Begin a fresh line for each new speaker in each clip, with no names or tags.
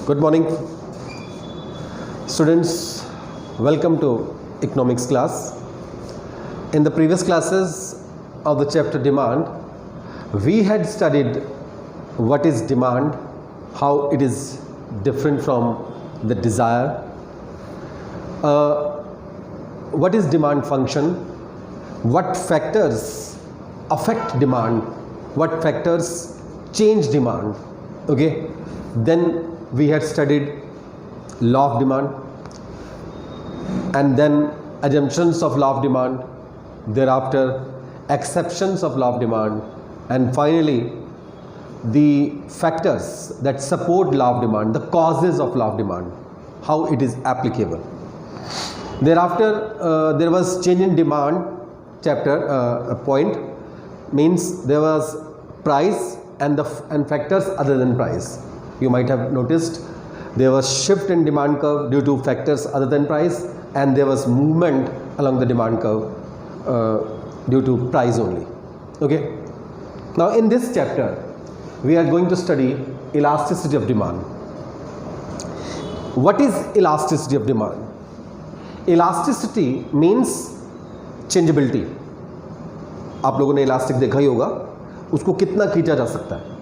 Good morning, students. Welcome to economics class. In the previous classes of the chapter demand, we had studied what is demand, how it is different from the desire, what is demand function, what factors affect demand, what factors change demand. Okay, then we had studied law of demand, and then assumptions of law of demand, thereafter exceptions of law of demand, and finally the factors that support law of demand, the causes of law of demand, how it is applicable. Thereafter there was change in demand chapter point, means there was price and factors other than price. You might have noticed there was shift in demand curve due to factors other than price, and there was movement along the demand curve due to price only. Okay. Now in this chapter we are going to study elasticity of demand. What is elasticity of demand? Elasticity means changeability. आप लोगों ने elastic देखा ही होगा, उसको कितना खींचा जा सकता है.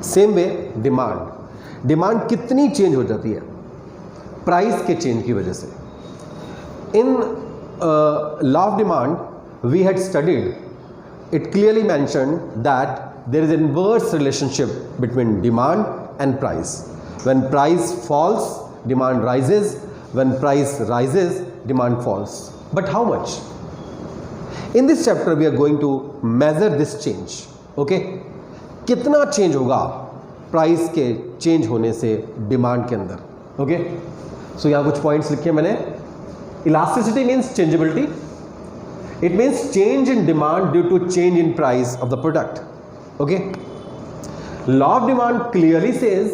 सेम वे डिमांड कितनी चेंज हो जाती है प्राइस के चेंज की वजह से. In law of demand we had studied, it clearly mentioned that there is inverse relationship between demand and price. When price falls demand rises, when price rises demand falls. But how much? In this chapter we are going to measure this change. Okay, कितना change होगा price के change होने से demand के अंदर. Okay, सो यहाँ कुछ points लिखे मैंने. Elasticity means changeability. It means change in demand due to change in price of the product. Okay, law of demand clearly says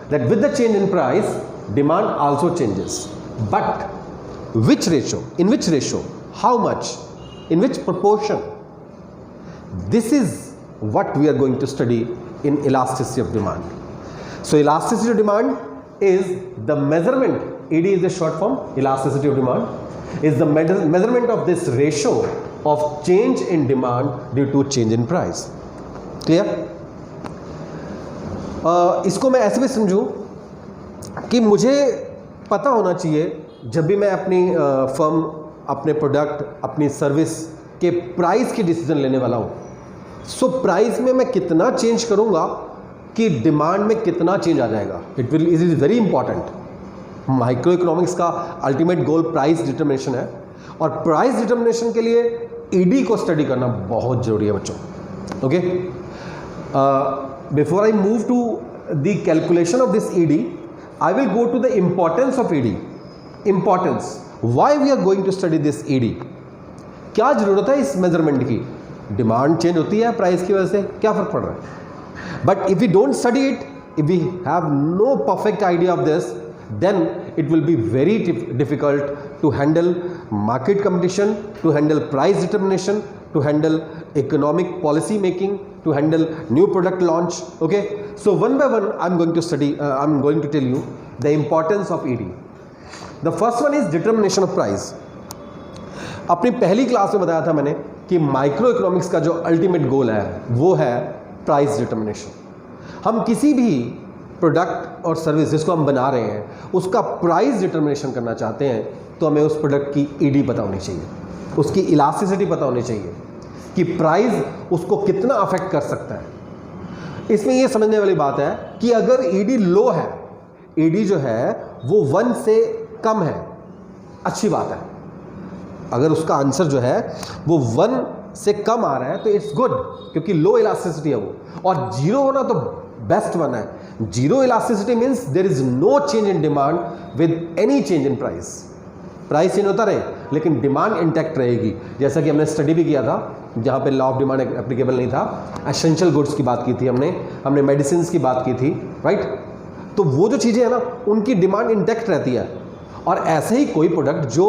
that with the change in price demand also changes. But which ratio, in which ratio, how much, in which proportion? This is what we are going to study in elasticity of demand. So elasticity of demand is the measurement, ED is the short form, elasticity of demand, is the measurement of this ratio of change in demand due to change in price. Clear? इसको मैं ऐसे भी समझूं कि मुझे पता होना चाहिए जब भी मैं अपनी फर्म, अपने प्रोडक्ट, अपनी सर्विस के प्राइस की डिसीजन लेने वाला हूँ. सो प्राइस में मैं कितना चेंज करूँगा कि डिमांड में कितना चेंज आ जाएगा. It is very important. Micro economics का अल्टीमेट गोल प्राइस डिटर्मिनेशन है, और प्राइस डिटर्मिनेशन के लिए ईडी को स्टडी करना बहुत ज़रूरी है बच्चों. Okay, before I move to the calculation of this ED, I will go to the importance of ED. Importance, Why we are going to study this ED? क्या जरूरत है इस मेजरमेंट की? डिमांड चेंज होती है प्राइस की वजह से, क्या फर्क पड़ रहा है? But if we don't study it, if we have no perfect idea of this, then it will be very difficult to handle market competition, to handle price determination, to handle economic policy making, to handle new product launch. Okay, so one by one I am going to study, I am going to tell you the importance of ED. The first one is determination of price. अपनी पहली class में बताया था मैंने कि micro economics का जो ultimate goal है वो है प्राइस डिटर्मिनेशन. हम किसी भी प्रोडक्ट और सर्विस जिसको हम बना रहे हैं उसका प्राइस डिटर्मिनेशन करना चाहते हैं, तो हमें उस प्रोडक्ट की ED पता होनी चाहिए, उसकी इलास्टिसिटी पता होनी चाहिए कि प्राइस उसको कितना अफेक्ट कर सकता है. इसमें यह समझने वाली बात है कि अगर ED लो है, ED जो है वो 1 से कम है, अच्छी बात है. अगर उसका आंसर जो है वो 1 से कम आ रहा है तो इट्स गुड, क्योंकि लो इलास्टिसिटी है वो. और 0 होना तो बेस्ट वन है. 0 elasticity means there is no change in demand with any change in price. Price change होता रहे लेकिन डिमांड इंटैक्ट रहेगी. जैसा कि हमने स्टडी भी किया था, जहाँ पे लॉ ऑफ डिमांड एप्लीकेबल नहीं था. एसेंशियल गुड्स की बात की थी हमने मेडिसिन की बात की थी, राइट. तो वो जो चीज़ें हैं ना, उनकी डिमांड इंटैक्ट रहती है. और ऐसे ही कोई प्रोडक्ट जो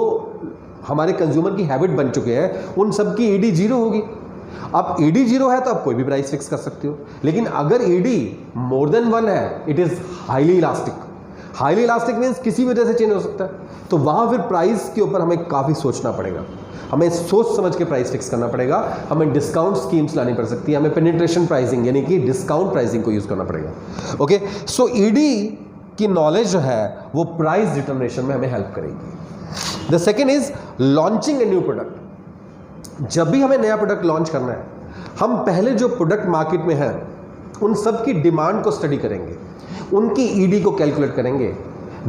हमारे कंज्यूमर की हैबिट बन चुके हैं, उन सब की ED 0 होगी. अब ईडी 0 है तो आप कोई भी प्राइस फिक्स कर सकते हो, लेकिन अगर ईडी मोर देन 1 है, it is highly elastic. Highly elastic means किसी वजह से चेंज हो सकता है, तो वहां फिर प्राइस के ऊपर हमें काफ़ी सोचना पड़ेगा, हमें सोच समझ के प्राइस फिक्स करना पड़ेगा, हमें डिस्काउंट स्कीम्स लानी पड़ सकती है, हमें पेनिट्रेशन प्राइसिंग यानी कि डिस्काउंट प्राइसिंग को यूज़ करना पड़ेगा। ओके, सो ईडी की नॉलेज जो है वो प्राइस डिटर्मिनेशन में हमें हेल्प करेगी। The second is launching a new product. जब भी हमें नया प्रोडक्ट लॉन्च करना है, हम पहले जो प्रोडक्ट मार्केट में है उन सब की डिमांड को स्टडी करेंगे, उनकी ईडी को कैलकुलेट करेंगे,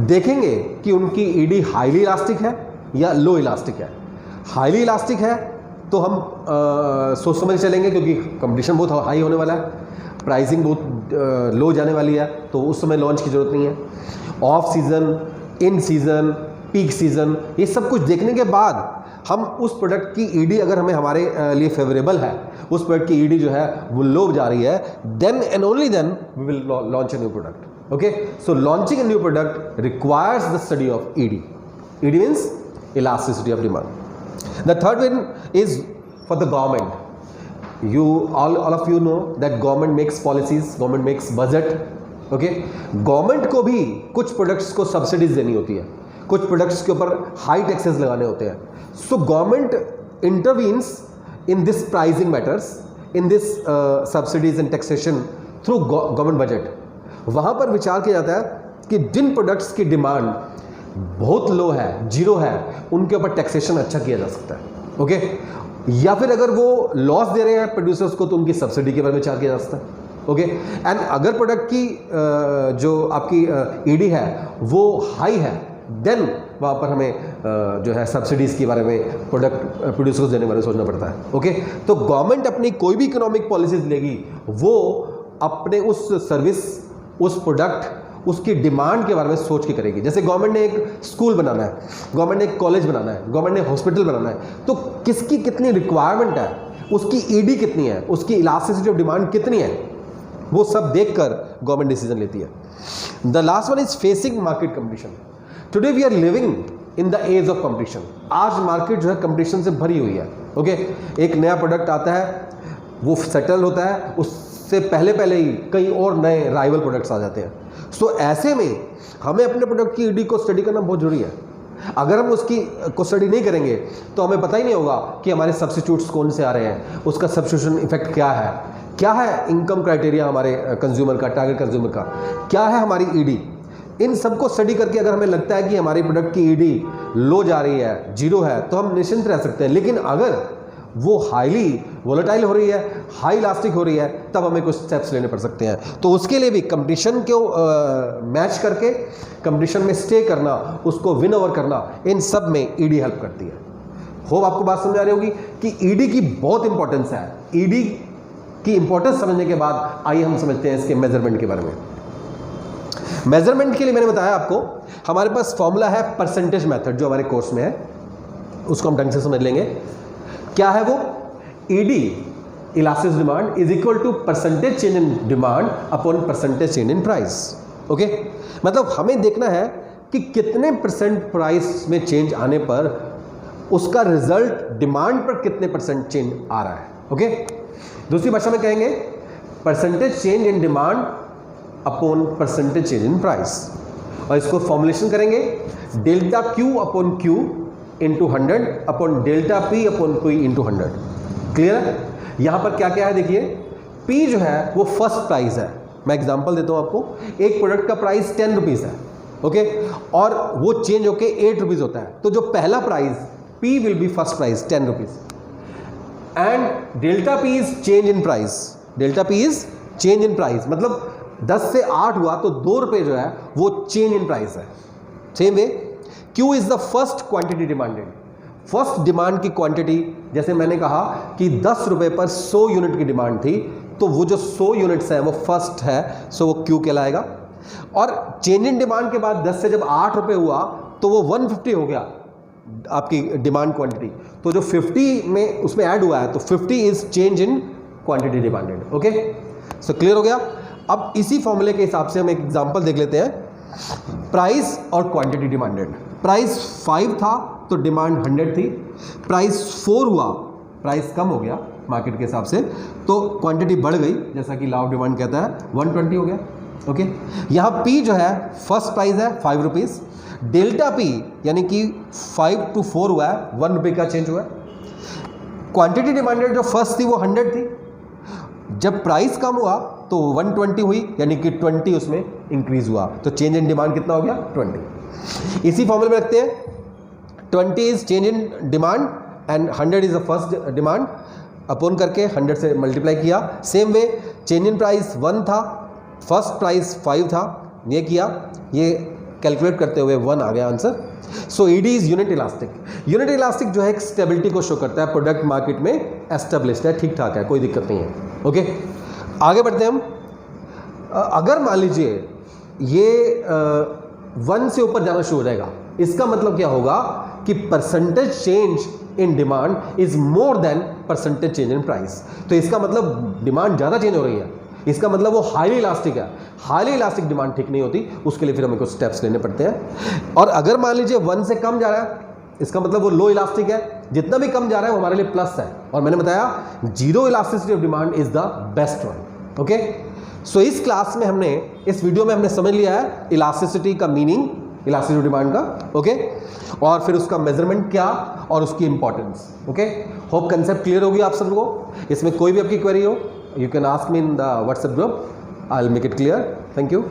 देखेंगे कि उनकी ईडी हाईली इलास्टिक है या लो इलास्टिक है। हाईली इलास्टिक है तो हम सोच समझ चलेंगे, क्योंकि कंपटीशन बहुत हाई होने वाला है, प्राइसिंग बहुत लो जाने वाली है, तो उस समय लॉन्च की ज़रूरत नहीं है। Of season, in season, peak season, ये सब कुछ देखने के बाद हम उस प्रोडक्ट की ईडी अगर हमें हमारे लिए फेवरेबल है, उस प्रोडक्ट की ईडी जो है वो लो जा रही है, then and only then we will launch a new product. Okay, so launching a new product requires the study of ED. ED means elasticity of demand. The third one is for the government. You all of you know that government makes policies, government makes budget. Okay, government को भी कुछ products को subsidies देनी होती है, कुछ products के ऊपर हाई टैक्सेस लगाने होते हैं। So government intervenes in this pricing matters, in this subsidies and taxation through government budget. वहाँ पर विचार किया जाता है कि जिन प्रोडक्ट्स की डिमांड बहुत लो है, 0 है, उनके ऊपर टैक्सेशन अच्छा किया जा सकता है। ओके, या फिर अगर वो लॉस दे रहे हैं प्रोड्यूसर्स को तो उनकी सब्सिडी के बारे में विचार किया जा सकता है। ओके, एंड अगर प्रोडक्ट की जो आपकी ईडी है वो हाई है, देन वहाँ पर हमें जो है सब्सिडीज़ के बारे में प्रोडक्ट प्रोड्यूसर्स देने के बारे में सोचना पड़ता है। ओके, तो गवर्नमेंट अपनी कोई भी इकोनॉमिक पॉलिसीज लेगी, वो अपने उस सर्विस, उस प्रोडक्ट, उसकी डिमांड के बारे में सोच के करेगी। जैसे गवर्नमेंट ने एक स्कूल बनाना है, गवर्नमेंट ने एक कॉलेज बनाना है, गवर्नमेंट ने हॉस्पिटल बनाना है, तो किसकी कितनी रिक्वायरमेंट है, उसकी ईडी कितनी है, उसकी इलास्टिसिटी ऑफ डिमांड कितनी है, वो सब देखकर गवर्नमेंट डिसीजन लेती है। The last one is facing market competition. Today we are living in the age of competition. आज मार्केट जो है कंपटीशन से भरी हुई है। ओके, एक नया प्रोडक्ट आता है, वो सेटल होता है, उससे पहले ही कई और नए राइवल प्रोडक्ट्स आ जाते हैं। सो ऐसे में हमें अपने प्रोडक्ट की ईडी को स्टडी करना बहुत जरूरी है। अगर हम उसकी को स्टडी नहीं करेंगे तो हमें पता ही नहीं होगा कि हमारे सब्स्टिट्यूट्स कौन से आ रहे हैं, उसका सब्स्टिट्यूशन इफेक्ट क्या है इनकम क्राइटेरिया हमारे कंज्यूमर का, टारगेट कंज्यूमर का, क्या है हमारी ईडी। इन सबको स्टडी करके अगर हमें लगता है कि हमारी प्रोडक्ट की ईडी लो जा रही है, 0 है, तो हम निश्चिंत रह सकते हैं। लेकिन अगर वो हाईली वोलेटाइल हो रही है, हाई इलास्टिक हो रही है, तब हमें कुछ स्टेप्स लेने पड़ सकते हैं। तो उसके लिए भी कंपटीशन को मैच करके कंपटीशन में स्टे करना, उसको विन ओवर करना, इन सब में ईडी हेल्प करती है। होप आपको बात समझ आ रही होगी कि ईडी की बहुत इंपॉर्टेंस है। ईडी की इंपॉर्टेंस समझने के बाद आइए हम समझते हैं इसके मेजरमेंट के बारे में। मेजरमेंट के लिए मैंने बताया आपको, हमारे पास फॉर्मूला है परसेंटेज मेथड, जो हमारे कोर्स में है, उसको हम ढंग से समझ लेंगे। क्या है वो? ED, elastic demand, is equal to percentage change in demand upon percentage change in price. Okay, मतलब हमें देखना है कि कितने परसेंट प्राइस में चेंज आने पर उसका रिजल्ट डिमांड पर कितने परसेंट चेंज आ रहा है। ओके, दूसरी भाषा में कहेंगे percentage change in demand upon percentage change in price, और इसको फॉर्मुलेशन करेंगे delta Q upon Q into 100 upon delta P upon P into 100। Clear है? यहां पर क्या क्या है देखिए, पी जो है वो फर्स्ट प्राइस है। मैं एग्जांपल देता हूं आपको, एक प्रोडक्ट का प्राइस 10 रुपीज़ है। ओके, और वो चेंज होके 8 रुपीज़ होता है, तो जो पहला price P will be first price 10 rupees, and delta P is change in price. Delta P is change in price, मतलब 10 से 8 हुआ तो 2 रुपये जो है वो चेंज इन प्राइस है। Same way Q is the first quantity demanded. First demand की क्वांटिटी, जैसे मैंने कहा कि 10 रुपये पर 100 यूनिट की डिमांड थी, तो वो जो 100 यूनिट्स है वो फर्स्ट है, सो वो Q कहलाएगा। और चेंज इन डिमांड के बाद 10 से जब 8 रुपये हुआ तो वो 150 हो गया आपकी डिमांड क्वांटिटी, तो जो 50 में उसमें ऐड हुआ है, तो 50 is change in quantity demanded. Okay, so clear हो गया। अब इसी फॉर्मूले के हिसाब से हम एक एग्जांपल देख लेते हैं, प्राइस और क्वांटिटी डिमांडेड। प्राइस 5 था तो डिमांड 100 थी, प्राइस 4 हुआ, प्राइस कम हो गया, मार्केट के हिसाब से, तो क्वांटिटी बढ़ गई, जैसा कि लॉ ऑफ डिमांड कहता है 120 हो गया। ओके, यहाँ P जो है फर्स्ट प्राइस है 5 रुपीज़, डेल्टा P यानी कि 5 to 4 हुआ है, 1 रुपये का चेंज हुआ है। क्वांटिटी डिमांडेड जो फर्स्ट थी वो 100 थी, जब प्राइस कम हुआ तो 120 हुई, यानी कि 20 उसमें इंक्रीज हुआ, तो चेंज इन डिमांड कितना हो गया 20। इसी फॉर्मूले में रखते हैं, 20 is change in demand and 100 is the first demand, upon करके 100 से मल्टीप्लाई किया। Same way change in price 1 था, फर्स्ट प्राइस 5 था, ये किया, ये कैलकुलेट करते हुए 1 आ गया answer. So ED is unit elastic. Unit elastic जो है एक स्टेबिलिटी को शो करता है, प्रोडक्ट मार्केट में एस्टेब्लिश्ड है, ठीक ठाक है, कोई दिक्कत नहीं है। ओके, आगे बढ़ते हैं हम। अगर मान लीजिए ये 1 से ऊपर जाना शुरू हो जाएगा, इसका मतलब क्या होगा कि percentage change in demand is more than percentage change in price. तो इसका मतलब डिमांड ज़्यादा चेंज हो रही है, इसका मतलब वो हाईली इलास्टिक है। हाईली इलास्टिक डिमांड ठीक नहीं होती, उसके लिए फिर हमें कुछ स्टेप्स लेने पड़ते हैं। और अगर मान लीजिए 1 से कम जा रहा है, इसका मतलब वो लो इलास्टिक है, जितना भी कम जा रहा है वो हमारे लिए प्लस है। और मैंने बताया zero elasticity of demand is the best one. Okay, so इस क्लास में हमने, इस वीडियो में हमने समझ लिया है इलास्टिसिटी का मीनिंग, इलास्टिसिटी ऑफ डिमांड का। ओके, और फिर उसका मेजरमेंट क्या और उसकी importance. Okay, hope concept clear होगी आप सबको। इसमें कोई भी आपकी क्वेरी हो, you can ask me in the WhatsApp group. I'll make it clear. Thank you.